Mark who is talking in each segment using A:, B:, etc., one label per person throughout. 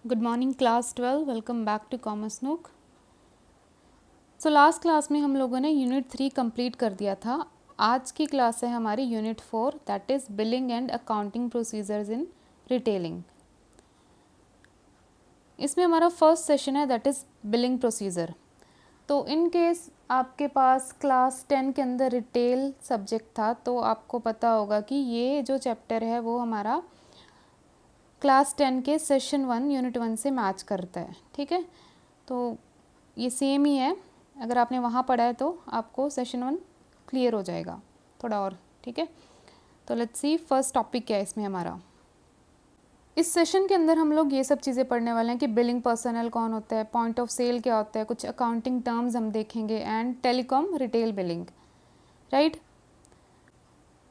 A: Good morning class 12। Welcome back to commerce nook. So last class में हम लोगों ने यूनिट 3 कंप्लीट कर दिया था। आज की क्लास है हमारी unit 4, that is billing and accounting procedures in retailing. इसमें हमारा फर्स्ट सेशन है दैट इज़ बिलिंग प्रोसीजर। तो इन केस आपके पास क्लास 10 के अंदर रिटेल सब्जेक्ट था तो आपको पता होगा कि ये जो चैप्टर है वो हमारा क्लास 10 के सेशन 1 यूनिट 1 से मैच करता है। ठीक है, तो ये सेम ही है। अगर आपने वहाँ पढ़ा है तो आपको सेशन 1 क्लियर हो जाएगा थोड़ा और। ठीक है, तो लेट्स सी फर्स्ट टॉपिक क्या है इसमें हमारा। इस सेशन के अंदर हम लोग ये सब चीज़ें पढ़ने वाले हैं कि बिलिंग पर्सनल कौन होता है, पॉइंट ऑफ सेल क्या होता है, कुछ अकाउंटिंग टर्म्स हम देखेंगे and telecom retail billing. Right,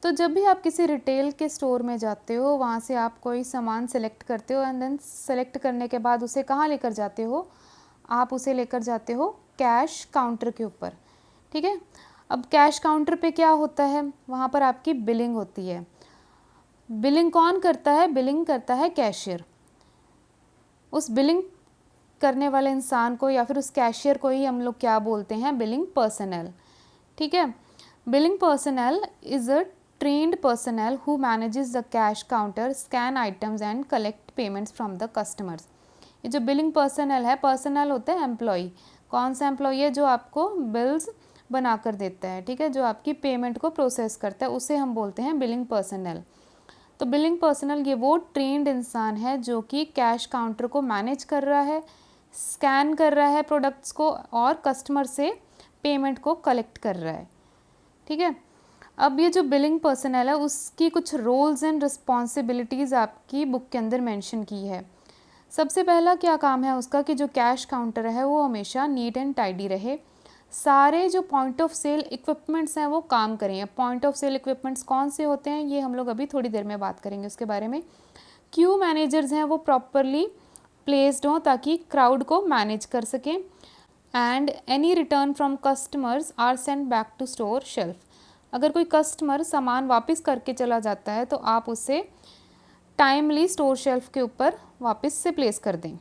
A: तो जब भी आप किसी रिटेल के स्टोर में जाते हो, वहाँ से आप कोई सामान सेलेक्ट करते हो एंड देन सेलेक्ट करने के बाद उसे कहाँ लेकर जाते हो, आप उसे लेकर जाते हो कैश काउंटर के ऊपर। ठीक है, अब कैश काउंटर पे क्या होता है, वहाँ पर आपकी बिलिंग होती है। बिलिंग कौन करता है? बिलिंग करता है कैशियर। उस बिलिंग करने वाले इंसान को या फिर उस कैशियर को ही हम लोग क्या बोलते हैं? Billing personal. ठीक है, billing personal is a trained personnel who manages the cash counter, scan items and collect payments from the customers। ये जो बिलिंग पर्सनल है, पर्सनल होता है एम्प्लॉय। कौन सा एम्प्लॉय है? जो आपको बिल्स बना कर देता है। ठीक है, जो आपकी पेमेंट को प्रोसेस करता है, उसे हम बोलते हैं बिलिंग पर्सनल। तो बिलिंग पर्सनल ये वो ट्रेंड इंसान है जो कि कैश काउंटर को मैनेज कर रहा है, स्कैन कर रहा है प्रोडक्ट्स को और कस्टमर से पेमेंट को कलेक्ट कर रहा है। ठीक है, अब ये जो बिलिंग पर्सनल है उसकी कुछ रोल्स एंड रिस्पॉन्सिबिलिटीज़ आपकी बुक के अंदर मेंशन की है। सबसे पहला क्या काम है उसका कि जो कैश काउंटर है वो हमेशा नीट एंड टाइडी रहे। सारे जो पॉइंट ऑफ सेल इक्विपमेंट्स हैं वो काम करें। पॉइंट ऑफ सेल इक्विपमेंट्स कौन से होते हैं ये हम लोग अभी थोड़ी देर में बात करेंगे उसके बारे में। क्यू मैनेजर्स हैं वो प्रॉपरली प्लेस्ड हों ताकि क्राउड को मैनेज कर सकें। And any return from customers are send back to store shelf. अगर कोई कस्टमर सामान वापस करके चला जाता है तो आप उसे टाइमली स्टोर शेल्फ के ऊपर वापस से प्लेस कर दें।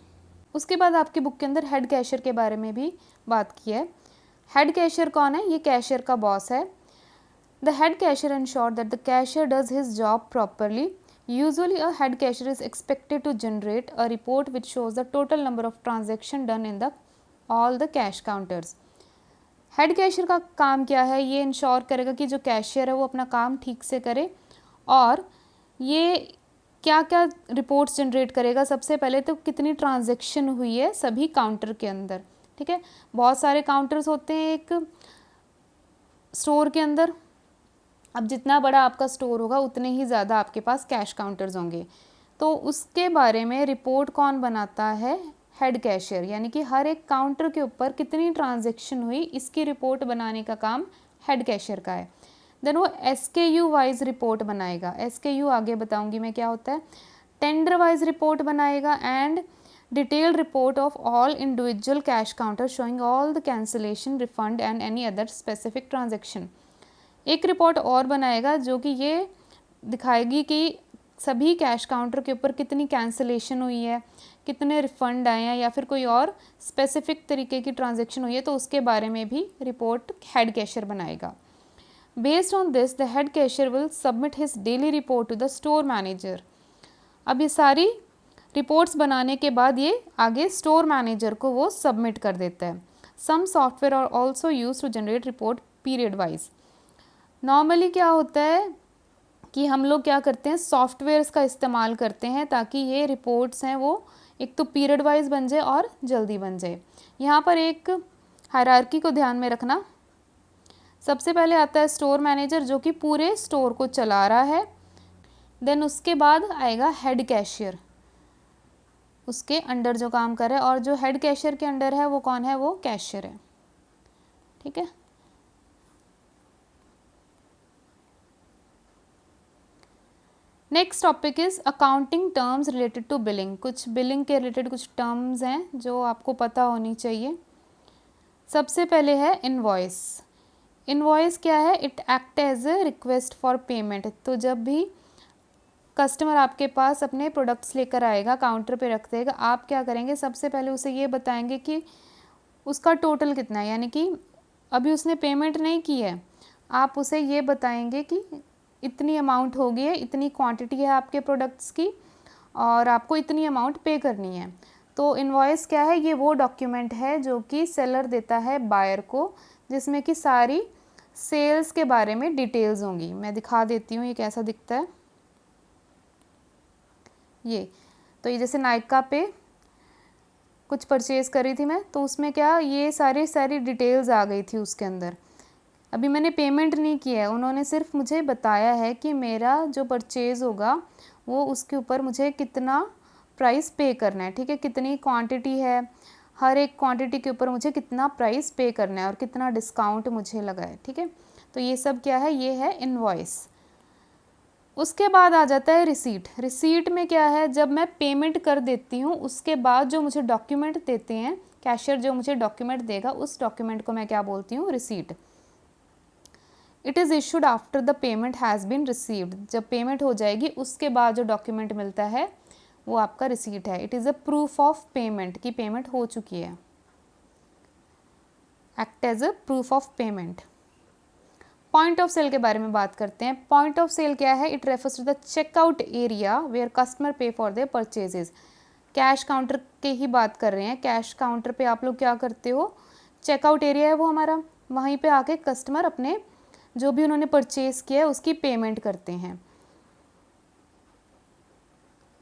A: उसके बाद आपकी बुक के अंदर हेड कैशियर के बारे में भी बात की है। हेड कैशियर कौन है? ये कैशियर का बॉस है। The head cashier ensure that the cashier does his job properly. Usually a head cashier is expected to generate a report which shows the total number of transactions done in the all the cash counters। Head cashier का काम क्या है? ये ensure करेगा कि जो cashier है वो अपना काम ठीक से करे और ये क्या क्या रिपोर्ट्स जनरेट करेगा। सबसे पहले तो कितनी ट्रांजैक्शन हुई है सभी काउंटर के अंदर। ठीक है, बहुत सारे काउंटर्स होते हैं एक स्टोर के अंदर। अब जितना बड़ा आपका स्टोर होगा उतने ही ज़्यादा आपके पास कैश काउंटर्स होंगे। तो उसके बारे में रिपोर्ट कौन बनाता है? Head cashier. यानी कि हर एक काउंटर के ऊपर कितनी ट्रांजैक्शन हुई इसकी रिपोर्ट बनाने का काम हेड कैशियर का है। देन वो SKU वाइज रिपोर्ट बनाएगा। SKU आगे बताऊंगी मैं क्या होता है। टेंडर वाइज रिपोर्ट बनाएगा and detailed report of all individual cash counter showing all the cancellation, refund and any other specific transaction. एक रिपोर्ट और बनाएगा जो कि ये दिखाएगी कि सभी कैश काउंटर के ऊपर कितनी कैंसिलेशन हुई है, कितने रिफंड आए हैं या फिर कोई और स्पेसिफिक तरीके की ट्रांजैक्शन हुई है, तो उसके बारे में भी रिपोर्ट हेड कैशियर बनाएगा। Based on this the head cashier will submit his daily report to the store manager. अब ये सारी रिपोर्ट्स बनाने के बाद ये आगे स्टोर मैनेजर को वो सबमिट कर देता है। Some software are also use to generate report period wise. Normally क्या होता है कि हम लोग क्या करते हैं, सॉफ्टवेयर्स का इस्तेमाल करते हैं ताकि ये रिपोर्ट्स हैं वो एक तो पीरियड वाइज बन जाए और जल्दी बन जाए। यहाँ पर एक हायरार्की को ध्यान में रखना। सबसे पहले आता है स्टोर मैनेजर जो कि पूरे स्टोर को चला रहा है। देन उसके बाद आएगा हेड कैशियर, उसके अंडर जो काम कर रहा है, और जो हेड कैशियर के अंडर है वो कौन है? वो कैशियर है। ठीक है, next topic is accounting terms related to billing. कुछ बिलिंग के रिलेटेड कुछ टर्म्स हैं जो आपको पता होनी चाहिए। सबसे पहले है इनवॉइस। इनवॉइस क्या है? It act as a request for payment. तो जब भी कस्टमर आपके पास अपने प्रोडक्ट्स लेकर आएगा, काउंटर पे रख देगा, आप क्या करेंगे, सबसे पहले उसे ये बताएंगे कि उसका टोटल कितना है, यानी कि अभी उसने पेमेंट नहीं की है, आप उसे ये बताएंगे कि इतनी अमाउंट होगी है, इतनी क्वांटिटी है आपके प्रोडक्ट्स की और आपको इतनी अमाउंट पे करनी है। तो इनवॉइस क्या है, ये वो डॉक्यूमेंट है जो कि सेलर देता है बायर को, जिसमें कि सारी सेल्स के बारे में डिटेल्स होंगी। मैं दिखा देती हूँ ये कैसा दिखता है। ये तो ये जैसे नायका पे कुछ परचेज़ करी थी मैं, तो उसमें क्या ये सारी डिटेल्स आ गई थी उसके अंदर। अभी मैंने पेमेंट नहीं किया है, उन्होंने सिर्फ मुझे बताया है कि मेरा जो परचेज़ होगा वो उसके ऊपर मुझे कितना प्राइस पे करना है, ठीक है, कितनी क्वांटिटी है, हर एक क्वांटिटी के ऊपर मुझे कितना प्राइस पे करना है और कितना डिस्काउंट मुझे लगा है, ठीक है। तो ये सब क्या है, ये है इनवॉइस। उसके बाद आ जाता है रिसीट। रिसीट में क्या है, जब मैं पेमेंट कर देती हूँ उसके बाद जो मुझे डॉक्यूमेंट देते हैं, कैशियर जो मुझे डॉक्यूमेंट देगा, उस डॉक्यूमेंट को मैं क्या बोलती हूँ, receipt. It is issued after the payment has been received. जब पेमेंट हो जाएगी उसके बाद जो डॉक्यूमेंट मिलता है वो आपका रिसीट है। It is a proof of payment, कि पेमेंट हो चुकी है। Act as a proof of payment. Point of sale के बारे में बात करते हैं। पॉइंट ऑफ सेल क्या है, it refers to the checkout area where customer pay for their purchases. Cash counter के ही बात कर रहे हैं। कैश काउंटर पे आप लोग क्या करते हो, चेकआउट एरिया है वो हमारा, वहीं पे आके कस्टमर अपने जो भी उन्होंने परचेज किया है उसकी पेमेंट करते हैं।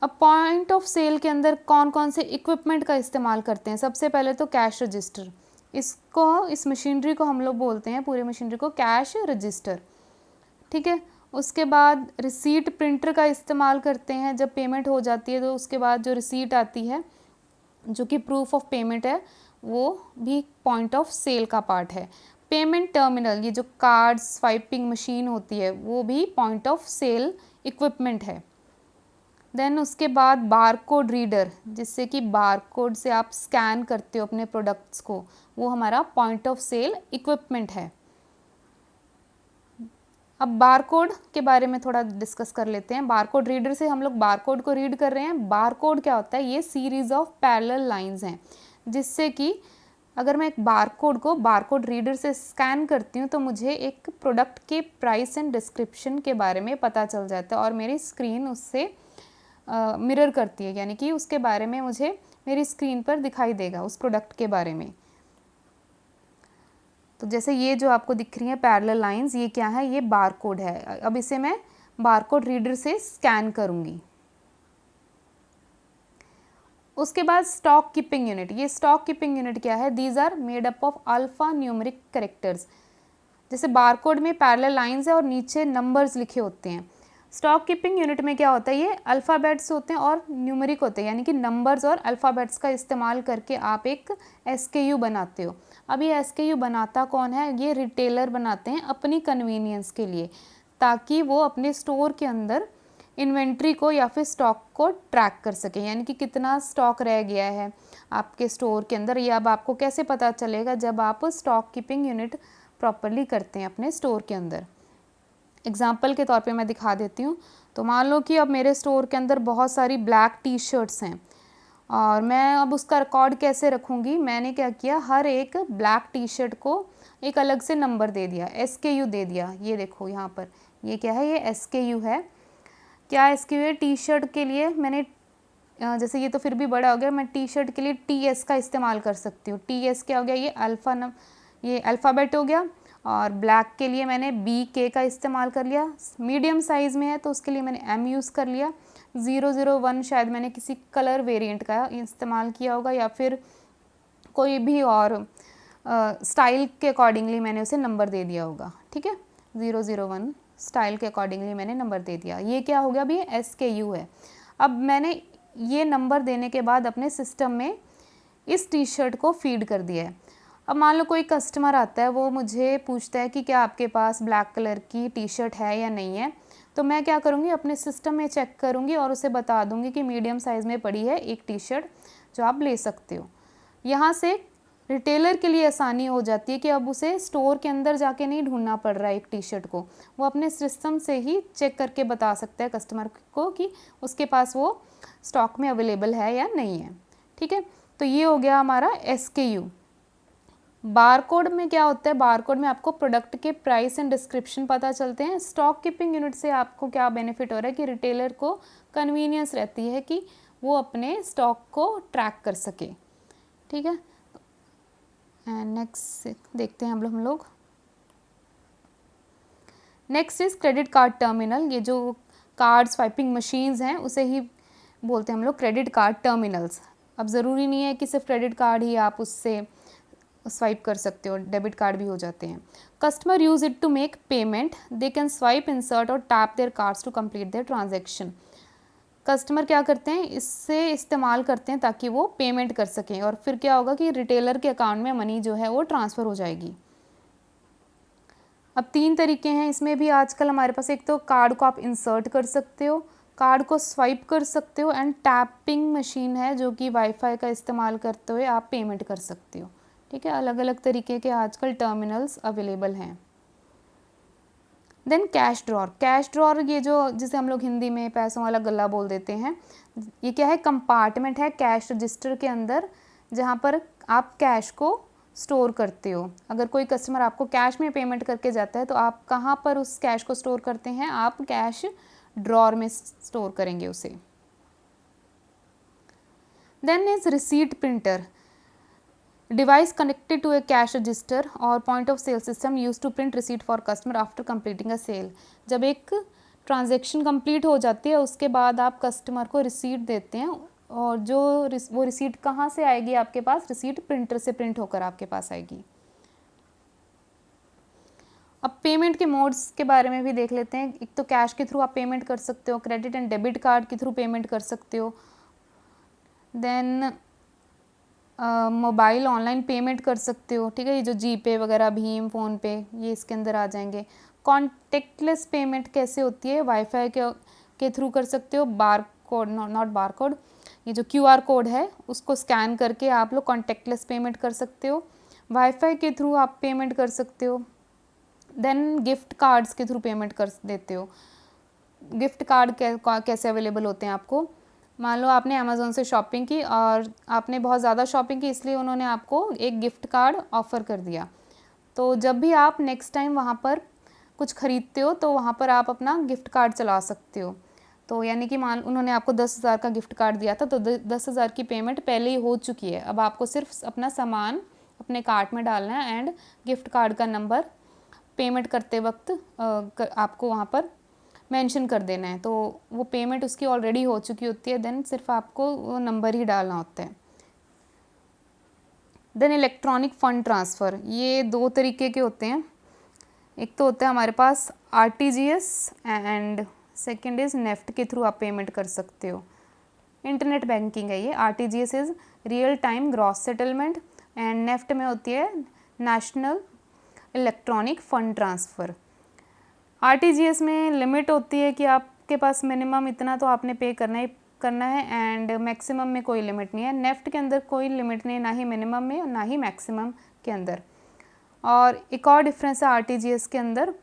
A: अब पॉइंट ऑफ सेल के अंदर कौन कौन से इक्विपमेंट का इस्तेमाल करते हैं। सबसे पहले तो कैश रजिस्टर, इस मशीनरी को हम लोग बोलते हैं, पूरी मशीनरी को कैश रजिस्टर, ठीक है। उसके बाद रिसीट प्रिंटर का इस्तेमाल करते हैं। जब पेमेंट हो जाती है तो उसके बाद जो रिसीट आती है जो कि प्रूफ ऑफ पेमेंट है, वो भी पॉइंट ऑफ सेल का पार्ट है। पेमेंट टर्मिनल, ये जो कार्ड स्वाइपिंग मशीन होती है, वो भी पॉइंट ऑफ सेल इक्विपमेंट है। देन उसके बाद बारकोड रीडर, जिससे कि बारकोड से आप स्कैन करते हो अपने प्रोडक्ट्स को, वो हमारा पॉइंट ऑफ सेल इक्विपमेंट है। अब बारकोड के बारे में थोड़ा डिस्कस कर लेते हैं। बारकोड रीडर से हम लोग बारकोड को रीड कर रहे हैं। बारकोड क्या होता है, ये सीरीज़ ऑफ पैरेलल लाइंस हैं, जिससे कि अगर मैं एक बारकोड को बारकोड रीडर से स्कैन करती हूँ तो मुझे एक प्रोडक्ट के प्राइस एंड डिस्क्रिप्शन के बारे में पता चल जाता है और मेरी स्क्रीन उससे मिरर करती है, यानी कि उसके बारे में मुझे मेरी स्क्रीन पर दिखाई देगा उस प्रोडक्ट के बारे में। तो जैसे ये जो आपको दिख रही है पैरेलल लाइंस, ये क्या है, ये बारकोड है। अब इसे मैं बारकोड रीडर से स्कैन करूँगी। उसके बाद स्टॉक कीपिंग यूनिट। ये स्टॉक कीपिंग यूनिट क्या है, these are made up of alphanumeric characters. जैसे बारकोड में पैरेलल लाइंस है और नीचे नंबर्स लिखे होते हैं, स्टॉक कीपिंग यूनिट में क्या होता है, ये अल्फ़ाबेट्स होते हैं और न्यूमेरिक होते हैं, यानी कि नंबर्स और अल्फ़ाबेट्स का इस्तेमाल करके आप एक SKU बनाते हो। अब ये SKU बनाता कौन है, ये रिटेलर बनाते हैं अपनी कन्वीनियंस के लिए, ताकि वो अपने स्टोर के अंदर इन्वेंट्री को या फिर स्टॉक को ट्रैक कर सकें, यानी कि कितना स्टॉक रह गया है आपके स्टोर के अंदर। ये अब आपको कैसे पता चलेगा, जब आप स्टॉक कीपिंग यूनिट प्रॉपरली करते हैं अपने स्टोर के अंदर। एग्जाम्पल के तौर पे मैं दिखा देती हूँ। तो मान लो कि अब मेरे स्टोर के अंदर बहुत सारी ब्लैक टी-शर्ट्स हैं और मैं अब उसका रिकॉर्ड कैसे रखूँगी, मैंने क्या किया, हर एक ब्लैक टी-शर्ट को एक अलग से नंबर दे दिया, SKU दे दिया। ये देखो यहाँ पर, ये क्या है, ये SKU है। क्या SKU है, टी-शर्ट के लिए मैंने जैसे ये तो फिर भी बड़ा हो गया, मैं टी-शर्ट के लिए TS का इस्तेमाल कर सकती हूँ। TS क्या हो गया, ये अल्फ़ाबेट हो गया। और ब्लैक के लिए मैंने BK का इस्तेमाल कर लिया। मीडियम साइज़ में है तो उसके लिए मैंने M यूज़ कर लिया। 001 शायद मैंने किसी कलर वेरिएंट का इस्तेमाल किया होगा, या फिर कोई भी और स्टाइल के अकॉर्डिंगली मैंने उसे नंबर दे दिया होगा, ठीक है। 001 स्टाइल के अकॉर्डिंगली मैंने नंबर दे दिया। ये क्या हो गया, अभी SKU है। अब मैंने ये नंबर देने के बाद अपने सिस्टम में इस टी-शर्ट को फीड कर दिया है। अब मान लो कोई कस्टमर आता है, वो मुझे पूछता है कि क्या आपके पास ब्लैक कलर की टी-शर्ट है या नहीं है, तो मैं क्या करूँगी, अपने सिस्टम में चेक करूँगी और उसे बता दूँगी कि मीडियम साइज़ में पड़ी है एक टी-शर्ट जो आप ले सकते हो। यहाँ से रिटेलर के लिए आसानी हो जाती है कि अब उसे स्टोर के अंदर जाके नहीं ढूंढना पड़ रहा है एक टी शर्ट को, वो अपने सिस्टम से ही चेक करके बता सकता है कस्टमर को कि उसके पास वो स्टॉक में अवेलेबल है या नहीं है। ठीक है, तो ये हो गया हमारा SKU। बारकोड में क्या होता है, बारकोड में आपको प्रोडक्ट के प्राइस एंड डिस्क्रिप्शन पता चलते हैं। स्टॉक कीपिंग यूनिट से आपको क्या बेनिफिट हो रहा है कि रिटेलर को कन्वीनियंस रहती है कि वो अपने स्टॉक को ट्रैक कर सके। ठीक है, एंड नेक्स्ट देखते हैं हम लोग next is credit card terminal. ये जो कार्ड स्वाइपिंग मशीन्स हैं उसे ही बोलते हैं हम लोग क्रेडिट कार्ड टर्मिनल्स। अब ज़रूरी नहीं है कि सिर्फ क्रेडिट कार्ड ही आप उससे स्वाइप कर सकते हो, डेबिट कार्ड भी हो जाते हैं। Customer use it to make payment, they can swipe, insert और tap their cards to complete their transaction. Customer क्या करते हैं, इससे इस्तेमाल करते हैं ताकि वो पेमेंट कर सकें, और फिर क्या होगा कि रिटेलर के अकाउंट में मनी जो है वो ट्रांसफ़र हो जाएगी। अब 3 तरीके हैं इसमें भी आजकल हमारे पास। एक तो कार्ड को आप इंसर्ट कर सकते हो, कार्ड को स्वाइप कर सकते हो, एंड टैपिंग मशीन है जो कि वाईफाई का इस्तेमाल करते हुए आप पेमेंट कर सकते हो। ठीक है, अलग अलग तरीके के आजकल टर्मिनल्स अवेलेबल हैं। Then cash drawer. Cash drawer ये जो जिसे हम लोग हिंदी में पैसों वाला गल्ला बोल देते हैं, ये क्या है, कंपार्टमेंट है कैश रजिस्टर के अंदर जहाँ पर आप कैश को स्टोर करते हो। अगर कोई कस्टमर आपको कैश में पेमेंट करके जाता है तो आप कहाँ पर उस कैश को स्टोर करते हैं, आप कैश ड्रॉर में स्टोर करेंगे उसे। Then is receipt printer, device connected to a cash register और point of sale system use to print receipt for customer after completing a sale. जब एक ट्रांजेक्शन कंप्लीट हो जाती है उसके बाद आप कस्टमर को रिसीट देते हैं, और जो वो रिसीट कहाँ से आएगी आपके पास, रिसीट प्रिंटर से प्रिंट होकर आपके पास आएगी। अब पेमेंट के मोड्स के बारे में भी देख लेते हैं। एक तो कैश के थ्रू आप पेमेंट कर सकते हो, क्रेडिट एंड डेबिट कार्ड के थ्रू पेमेंट कर सकते हो, देन मोबाइल ऑनलाइन पेमेंट कर सकते हो। ठीक है, ये जो जीपे वगैरह, भीम, फ़ोनपे, ये इसके अंदर आ जाएंगे। कॉन्टेक्टलेस पेमेंट कैसे होती है, वाईफाई के थ्रू कर सकते हो। Bar code, not bar code, ये जो QR कोड है उसको स्कैन करके आप लोग कॉन्टेक्टलेस पेमेंट कर सकते हो। वाईफाई के थ्रू आप पेमेंट कर सकते हो। देन गिफ्ट कार्ड्स के थ्रू पेमेंट कर देते हो। गिफ्ट कार्ड कैसे अवेलेबल होते हैं आपको, मान लो आपने अमेज़ोन से शॉपिंग की और आपने बहुत ज़्यादा शॉपिंग की, इसलिए उन्होंने आपको एक गिफ्ट कार्ड ऑफ़र कर दिया। तो जब भी आप नेक्स्ट टाइम वहाँ पर कुछ ख़रीदते हो तो वहाँ पर आप अपना गिफ्ट कार्ड चला सकते हो। तो यानी कि मान उन्होंने आपको 10,000 का गिफ्ट कार्ड दिया था, तो 10,000 की पेमेंट पहले ही हो चुकी है। अब आपको सिर्फ अपना सामान अपने कार्ट में डालना है एंड गिफ्ट कार्ड का नंबर पेमेंट करते वक्त आपको वहाँ पर मेंशन कर देना है। तो वो पेमेंट उसकी ऑलरेडी हो चुकी होती है, देन सिर्फ आपको वो नंबर ही डालना होता है। देन इलेक्ट्रॉनिक फ़ंड ट्रांसफ़र, ये 2 तरीके के होते हैं। एक तो होता है हमारे पास RTGS and second is NEFT के थ्रू आप पेमेंट कर सकते हो। इंटरनेट बैंकिंग है ये। RTGS is real time gross settlement and NEFT में होती है national electronic fund transfer. RTGS में लिमिट होती है कि आपके पास मिनिमम इतना तो आपने पे करना है एंड मैक्सिमम में कोई लिमिट नहीं है। नेफ्ट के अंदर कोई लिमिट नहीं है, ना ही मिनिमम में और ना ही मैक्सिमम के अंदर। और एक और डिफरेंस है RTGS के अंदर,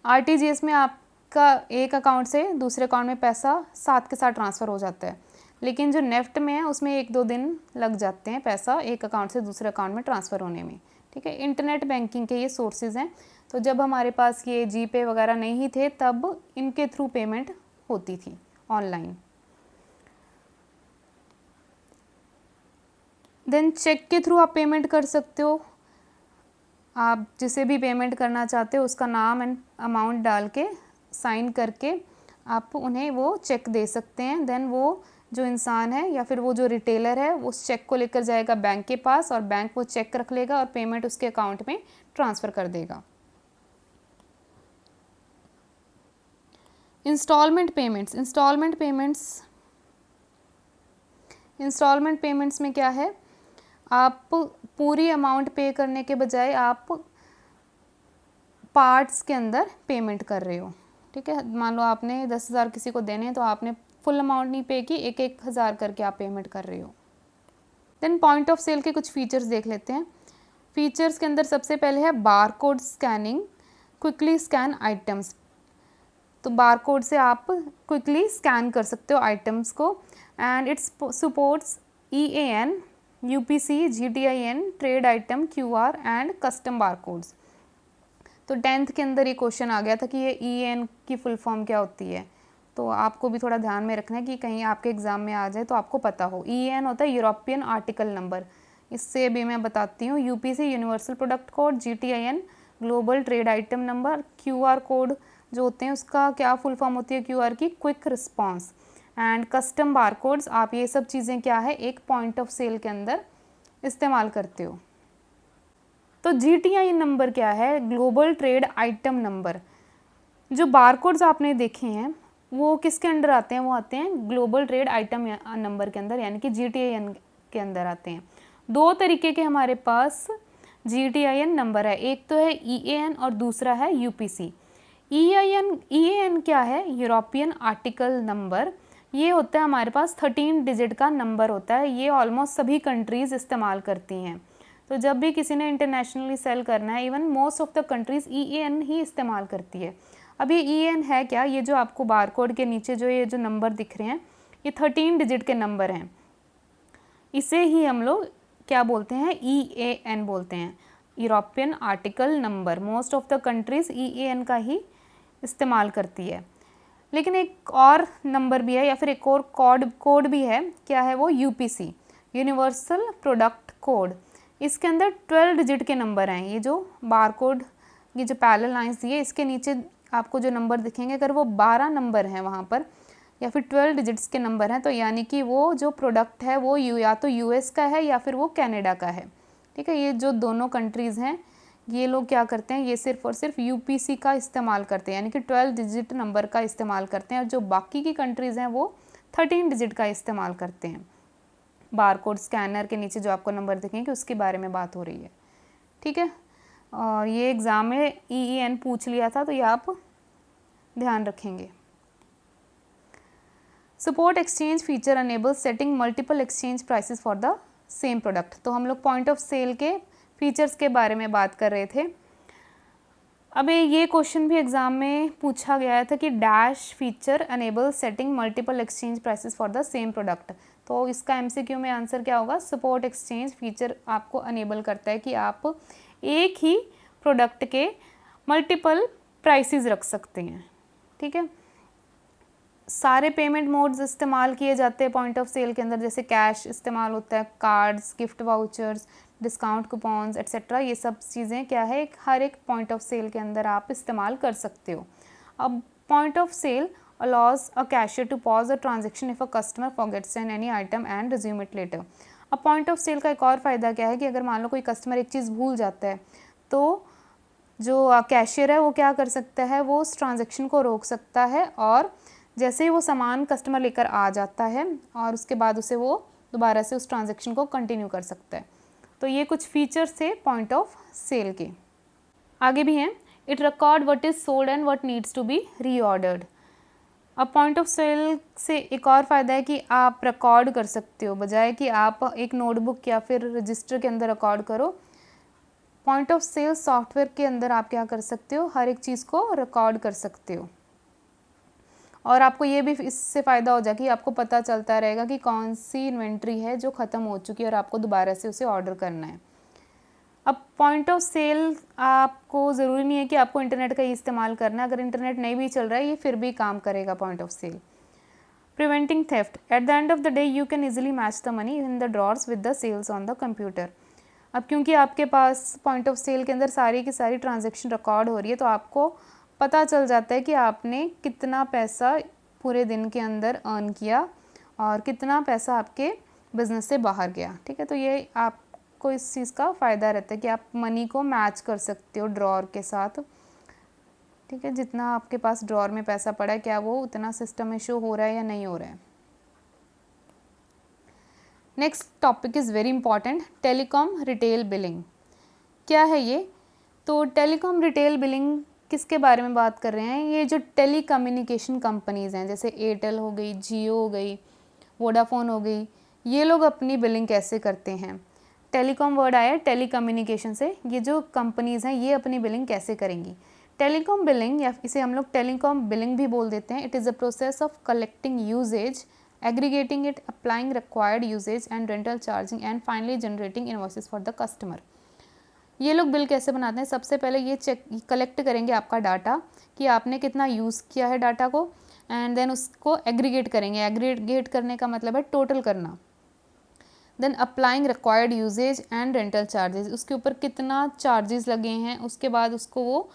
A: RTGS में आपका एक अकाउंट से दूसरे अकाउंट में पैसा साथ के साथ ट्रांसफ़र हो जाता है, लेकिन जो नेफ्ट में है उसमें 1-2 दिन लग जाते हैं पैसा एक अकाउंट से दूसरे अकाउंट में ट्रांसफ़र होने में। ठीक है, इंटरनेट बैंकिंग के ये सोर्सेज हैं। तो जब हमारे पास ये जीपे वगैरह नहीं थे तब इनके थ्रू पेमेंट होती थी ऑनलाइन। देन चेक के थ्रू आप पेमेंट कर सकते हो। आप जिसे भी पेमेंट करना चाहते हो उसका नाम एंड अमाउंट डाल के साइन करके आप उन्हें वो चेक दे सकते हैं। देन वो जो इंसान है या फिर वो जो रिटेलर है वो उस चेक को लेकर जाएगा बैंक के पास और बैंक वो चेक रख लेगा और पेमेंट उसके अकाउंट में ट्रांसफ़र कर देगा। इंस्टॉलमेंट पेमेंट्स में क्या है, आप पूरी अमाउंट पे करने के बजाय आप पार्ट्स के अंदर पेमेंट कर रहे हो। ठीक है, मान लो आपने 10,000 किसी को देने हैं तो आपने फुल अमाउंट नहीं पे की, 1-1 हज़ार करके आप पेमेंट कर रहे हो। देन पॉइंट ऑफ सेल के कुछ फीचर्स देख लेते हैं। फीचर्स के अंदर सबसे पहले है barcode scanning, quickly scan items. तो बारकोड से आप क्विकली स्कैन कर सकते हो आइटम्स को। And it's supports EAN, UPC, GTIN, trade item, QR and custom barcodes. तो 10th के अंदर ये क्वेश्चन आ गया था कि ये EAN की फुल फॉर्म क्या होती है, तो आपको भी थोड़ा ध्यान में रखना है कि कहीं आपके एग्ज़ाम में आ जाए तो आपको पता हो। EAN होता है यूरोपियन आर्टिकल नंबर, इससे भी मैं बताती हूँ। UPC universal product code, GTIN global trade item number, QR code जो होते हैं उसका क्या फुल फॉर्म होती है QR की, quick response, and custom barcodes. आप ये सब चीज़ें क्या है एक पॉइंट ऑफ सेल के अंदर इस्तेमाल करते हो। तो GTIN नंबर क्या है, ग्लोबल ट्रेड आइटम नंबर। जो बारकोड्स आपने देखे हैं वो किसके अंडर आते हैं, वो आते हैं ग्लोबल ट्रेड आइटम नंबर के अंदर, यानी कि GTIN के अंदर आते हैं। दो तरीके के हमारे पास GTIN नंबर है, एक तो है EAN और दूसरा है UPC। EAN क्या है, यूरोपियन आर्टिकल नंबर। ये होता है हमारे पास 13 डिजिट का नंबर होता है। ये ऑलमोस्ट सभी कंट्रीज़ इस्तेमाल करती हैं। तो जब भी किसी ने इंटरनेशनली सेल करना है, even most of the countries EAN ही इस्तेमाल करती है। अब ये EAN है क्या, ये जो आपको बारकोड के नीचे ये जो नंबर दिख रहे हैं ये 13 डिजिट के नंबर हैं। इसे ही हम लोग क्या बोलते हैं, EAN बोलते हैं, European article number. Most of the countries EAN का ही इस्तेमाल करती है। लेकिन एक और नंबर भी है या फिर एक और कोड भी है, क्या है वो, UPC यूनिवर्सल प्रोडक्ट कोड। इसके अंदर 12 डिजिट के नंबर हैं। ये जो बारकोड, ये जो पैरेलल लाइंस दी है इसके नीचे आपको जो नंबर दिखेंगे, अगर वो 12 नंबर हैं वहाँ पर या फिर 12 डिजिट्स के नंबर हैं, तो यानी कि वो जो प्रोडक्ट है वो या तो US का है या फिर वो कनाडा का है। ठीक है, ये जो दोनों कंट्रीज़ हैं ये लोग क्या करते हैं, ये सिर्फ और सिर्फ UPC का इस्तेमाल करते हैं, यानी कि 12 डिजिट नंबर का इस्तेमाल करते हैं, और जो बाकी की कंट्रीज़ हैं वो 13 डिजिट का इस्तेमाल करते हैं। बारकोड स्कैनर के नीचे जो आपको नंबर दिखेंगे उसके बारे में बात हो रही है। ठीक है, और ये एग्ज़ाम में EAN पूछ लिया था तो ये आप ध्यान रखेंगे। Support exchange feature enable setting multiple exchange prices for the same product. तो हम लोग पॉइंट ऑफ सेल के फीचर्स के बारे में बात कर रहे थे। अब ये क्वेश्चन भी एग्ज़ाम में पूछा गया था कि dash feature enable setting multiple exchange prices for the same product. तो इसका MCQ में आंसर क्या होगा, सपोर्ट एक्सचेंज फीचर आपको अनेबल करता है कि आप एक ही प्रोडक्ट के मल्टीपल प्राइसेस रख सकते हैं। ठीक है, सारे पेमेंट मोड्स इस्तेमाल किए जाते हैं पॉइंट ऑफ सेल के अंदर, जैसे कैश इस्तेमाल होता है, cards, gift vouchers, discount coupons etcetera. ये सब चीज़ें क्या है हर एक पॉइंट ऑफ सेल के अंदर आप इस्तेमाल कर सकते हो। अब point of sale allows a cashier to pause a transaction if a customer forgets to send any item and resume it later। अब पॉइंट ऑफ सेल का एक और फ़ायदा क्या है कि अगर मान लो कोई कस्टमर एक चीज़ भूल जाता है तो जो कैशियर है वो क्या कर सकता है, वो उस ट्रांजेक्शन को रोक सकता है, और जैसे ही वो सामान कस्टमर लेकर आ जाता है और उसके बाद उसे वो दोबारा से उस ट्रांजेक्शन को कंटिन्यू कर सकता है। तो ये कुछ फीचर्स थे पॉइंट ऑफ सेल के। आगे भी हैं, it record what is sold and what needs to be reordered. अब पॉइंट ऑफ सेल से एक और फ़ायदा है कि आप रिकॉर्ड कर सकते हो, बजाय कि आप एक नोटबुक या फिर रजिस्टर के अंदर रिकॉर्ड करो। पॉइंट ऑफ सेल सॉफ्टवेयर के अंदर आप क्या कर सकते हो, हर एक चीज़ को रिकॉर्ड कर सकते हो, और आपको ये भी इससे फ़ायदा हो जाए कि आपको पता चलता रहेगा कि कौन सी इन्वेंट्री है जो ख़त्म हो चुकी है और आपको दोबारा से उसे ऑर्डर करना है। अब पॉइंट ऑफ सेल आपको ज़रूरी नहीं है कि आपको इंटरनेट का ही इस्तेमाल करना है, अगर इंटरनेट नहीं भी चल रहा है ये फिर भी काम करेगा point of sale. Preventing theft, at the end of the day you can easily match the money in the drawers with the sales on the computer. अब क्योंकि आपके पास पॉइंट ऑफ सेल के अंदर सारी की सारी ट्रांजेक्शन रिकॉर्ड हो रही है, तो आपको पता चल जाता है कि आपने कितना पैसा पूरे दिन के अंदर अर्न किया और कितना पैसा आपके बिज़नेस से बाहर गया। ठीक है, तो ये आपको इस चीज़ का फ़ायदा रहता है कि आप मनी को मैच कर सकते हो ड्रॉर के साथ। ठीक है, जितना आपके पास ड्रॉर में पैसा पड़ा है क्या वो उतना सिस्टम में शो हो रहा है या नहीं हो रहा है। Next topic is very important, telecom retail billing. क्या है ये? तो टेलीकॉम रिटेल बिलिंग किसके बारे में बात कर रहे हैं, ये जो टेली कम्युनिकेशन कंपनीज़ हैं, जैसे एयरटेल हो गई, जियो हो गई, वोडाफोन हो गई, ये लोग अपनी बिलिंग कैसे करते हैं? टेलीकॉम वर्ड आया टेली कम्युनिकेशन से। ये जो कंपनीज़ हैं ये अपनी बिलिंग कैसे करेंगी? टेलीकॉम बिलिंग, या इसे हम लोग टेलीकॉम बिलिंग भी बोल देते हैं, it is a process of collecting usages, aggregating it, applying required usages and rental charging and finally generating invoices for the customer. ये लोग बिल कैसे बनाते हैं? सबसे पहले ये चेक कलेक्ट करेंगे आपका डाटा कि आपने कितना यूज़ किया है डाटा को, एंड देन उसको एग्रीगेट करेंगे। एग्रीगेट करने का मतलब है टोटल करना। Then applying required usages and rental charges, उसके ऊपर कितना चार्जेस लगे हैं, उसके बाद उसको वो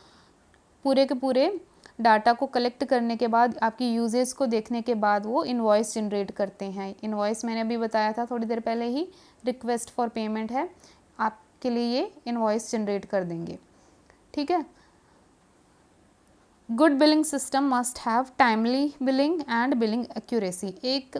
A: पूरे के पूरे डाटा को कलेक्ट करने के बाद आपकी यूजेज को देखने के बाद वो इनवॉइस जनरेट करते हैं। इनवॉइस मैंने अभी बताया था थोड़ी देर पहले ही, रिक्वेस्ट फॉर पेमेंट है, आपके लिए ये इनवॉइस जनरेट कर देंगे। ठीक है। Good billing system must have timely billing and billing accuracy. एक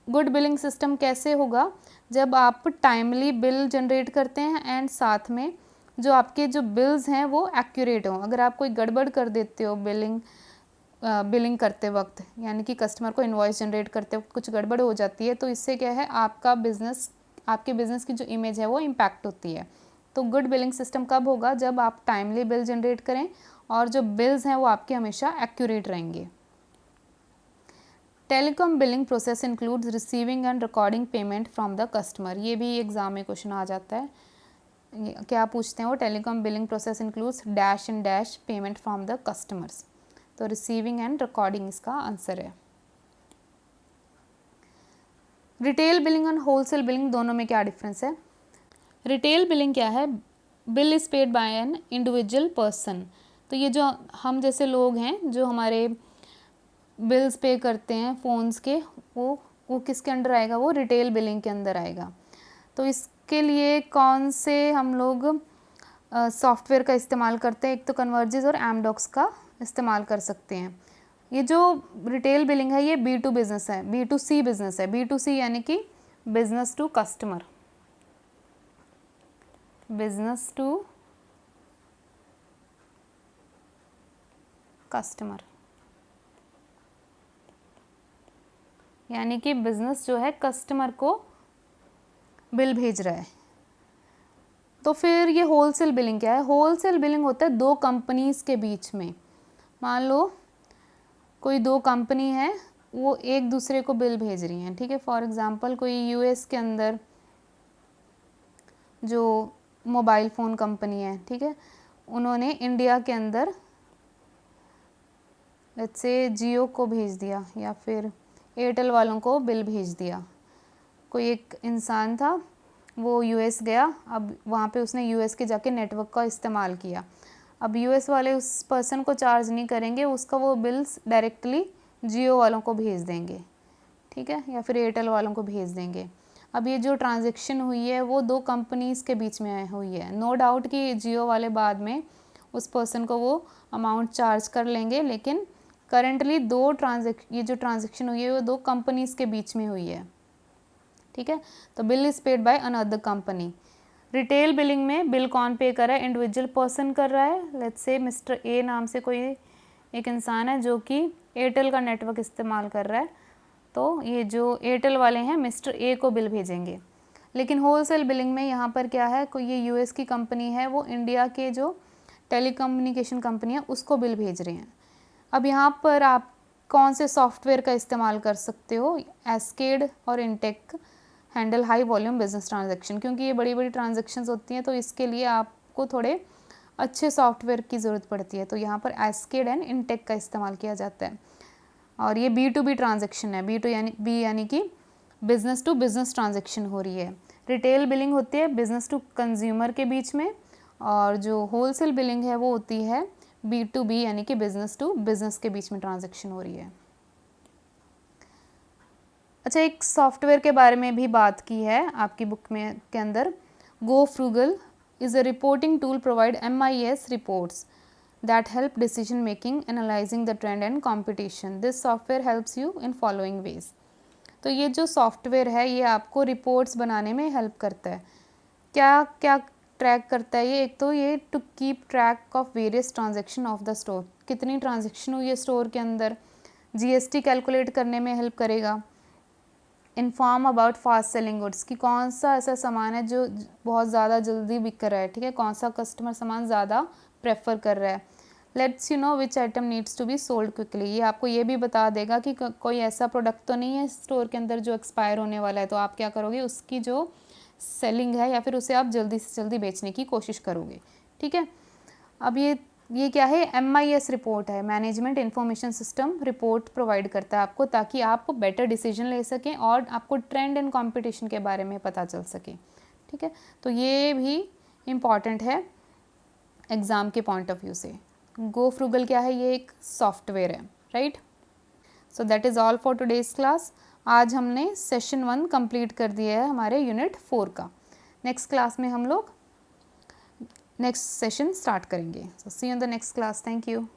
A: गुड बिलिंग सिस्टम कैसे होगा? जब आप टाइमली बिल जनरेट करते हैं एंड साथ में जो आपके जो बिल्स हैं वो एक्यूरेट हों। अगर आप कोई गड़बड़ कर देते हो बिलिंग करते वक्त, यानी कि कस्टमर को इनवॉइस जनरेट करते वक्त कुछ गड़बड़ हो जाती है, तो इससे क्या है, आपके बिज़नेस की जो इमेज है वो इम्पैक्ट होती है। तो गुड बिलिंग सिस्टम कब होगा? जब आप टाइमली बिल जनरेट करें और जो बिल्स हैं वो आपके हमेशा एक्यूरेट रहेंगे। Telecom billing process includes receiving end recording payment from the customer. ये भी एग्जाम में क्वेश्चन आ जाता है। क्या पूछते हैं वो? Telecom billing process includes dash and dash payment from the customers. तो रिसीविंग एंड रिकॉर्डिंग इसका आंसर है। रिटेल बिलिंग और होलसेल बिलिंग दोनों में क्या डिफरेंस है? रिटेल बिलिंग क्या है? Bill is paid by an individual person. तो ये जो हम जैसे लोग हैं जो हमारे बिल्स पे करते हैं फ़ोन्स के, वो किसके अंडर आएगा? वो रिटेल बिलिंग के अंदर आएगा। तो इसके लिए कौन से हम लोग सॉफ्टवेयर का इस्तेमाल करते हैं? एक तो कन्वर्जिस और एमडॉक्स का इस्तेमाल कर सकते हैं। ये जो रिटेल बिलिंग है ये B2 बिज़नेस है, B2C बिज़नेस है। B2C यानी कि business to customer, business to customer, यानी कि बिज़नेस जो है कस्टमर को बिल भेज रहा है। तो फिर ये होलसेल बिलिंग क्या है? होलसेल बिलिंग होता है दो कंपनीज़ के बीच में। मान लो कोई दो कंपनी है, वो एक दूसरे को बिल भेज रही हैं। ठीक है। फॉर एग्ज़ाम्पल कोई US के अंदर जो मोबाइल फ़ोन कंपनी है, ठीक है, उन्होंने इंडिया के अंदर लेट्स से जियो को भेज दिया या फिर एयरटेल वालों को बिल भेज दिया। कोई एक इंसान था, वो US गया, अब वहाँ पे उसने US के जाके नेटवर्क का इस्तेमाल किया। अब US वाले उस पर्सन को चार्ज नहीं करेंगे, उसका वो बिल्स डायरेक्टली जियो वालों को भेज देंगे। ठीक है, या फिर एयरटेल वालों को भेज देंगे। अब ये जो ट्रांजैक्शन हुई है वो दो कंपनीज़ के बीच में हुई है। नो डाउट कि जियो वाले बाद में उस पर्सन को वो अमाउंट चार्ज कर लेंगे, लेकिन करंटली ये जो ट्रांजैक्शन हुई है वो दो कंपनीज़ के बीच में हुई है। ठीक है। तो bill is paid by another company. Retail billing में बिल कौन पे कर रहा है? इंडिविजुअल पर्सन कर रहा है। लेट्स से मिस्टर ए नाम से कोई एक इंसान है जो कि एयरटेल का नेटवर्क इस्तेमाल कर रहा है, तो ये जो एयरटेल वाले हैं मिस्टर ए को बिल भेजेंगे। लेकिन होलसेल बिलिंग में यहाँ पर क्या है, कोई ये US की कंपनी है, वो इंडिया के जो टेलीकम्युनिकेशन कंपनी है उसको बिल भेज रहे हैं। अब यहाँ पर आप कौन से सॉफ्टवेयर का इस्तेमाल कर सकते हो? एस्केड और intake handle high volume business transaction. क्योंकि ये बड़ी बड़ी ट्रांजैक्शंस होती हैं तो इसके लिए आपको थोड़े अच्छे सॉफ्टवेयर की ज़रूरत पड़ती है। तो यहाँ पर एस्केड एंड इंटेक का इस्तेमाल किया जाता है। और ये B2B ट्रांजैक्शन है। B यानी कि बिज़नेस टू बिज़नेस ट्रांजैक्शन हो रही है। रिटेल बिलिंग होती है बिज़नेस टू कंज्यूमर के बीच में, और जो होलसेल बिलिंग है वो होती है B2B यानी कि बिज़नेस टू बिज़नेस के बीच में ट्रांजैक्शन हो रही है। अच्छा, एक सॉफ्टवेयर के बारे में भी बात की है आपकी बुक में के अंदर। Go frugal is a reporting tool provide MIS reports that help decision making, analyzing the trend and competition. This software helps you in following ways. तो ये जो सॉफ्टवेयर है ये आपको रिपोर्ट्स बनाने में हेल्प करता है। क्या क्या ट्रैक करता है ये? एक तो ये to keep track of various transaction of the store, कितनी ट्रांजेक्शन हुई है स्टोर के अंदर, GST कैलकुलेट करने में हेल्प करेगा। Inform about fast selling goods, कि कौन सा ऐसा सामान है जो बहुत ज़्यादा जल्दी बिक रहा है, ठीक है, कौन सा कस्टमर सामान ज़्यादा प्रेफर कर रहा है। Let's you know which item needs to be sold quickly, ये आपको ये भी बता देगा कि कोई ऐसा प्रोडक्ट तो नहीं है स्टोर के अंदर जो एक्सपायर होने वाला है, तो आप क्या करोगे, उसकी जो सेलिंग है या फिर उसे आप जल्दी से जल्दी बेचने की कोशिश करोगे, ठीक है। अब ये क्या है, MIS रिपोर्ट है, management information system report provide करता है आपको, ताकि आप बेटर डिसीजन ले सकें और आपको ट्रेंड एंड कंपटीशन के बारे में पता चल सके, ठीक है। तो ये भी इम्पॉर्टेंट है एग्ज़ाम के पॉइंट ऑफ व्यू से। गो फ्रूगल क्या है, ये एक सॉफ्टवेयर है, right. So that is all for today's class. आज हमने सेशन 1 कंप्लीट कर दिया है हमारे यूनिट 4 का। नेक्स्ट क्लास में हम लोग नेक्स्ट सेशन स्टार्ट करेंगे। So see you in the next class. Thank you.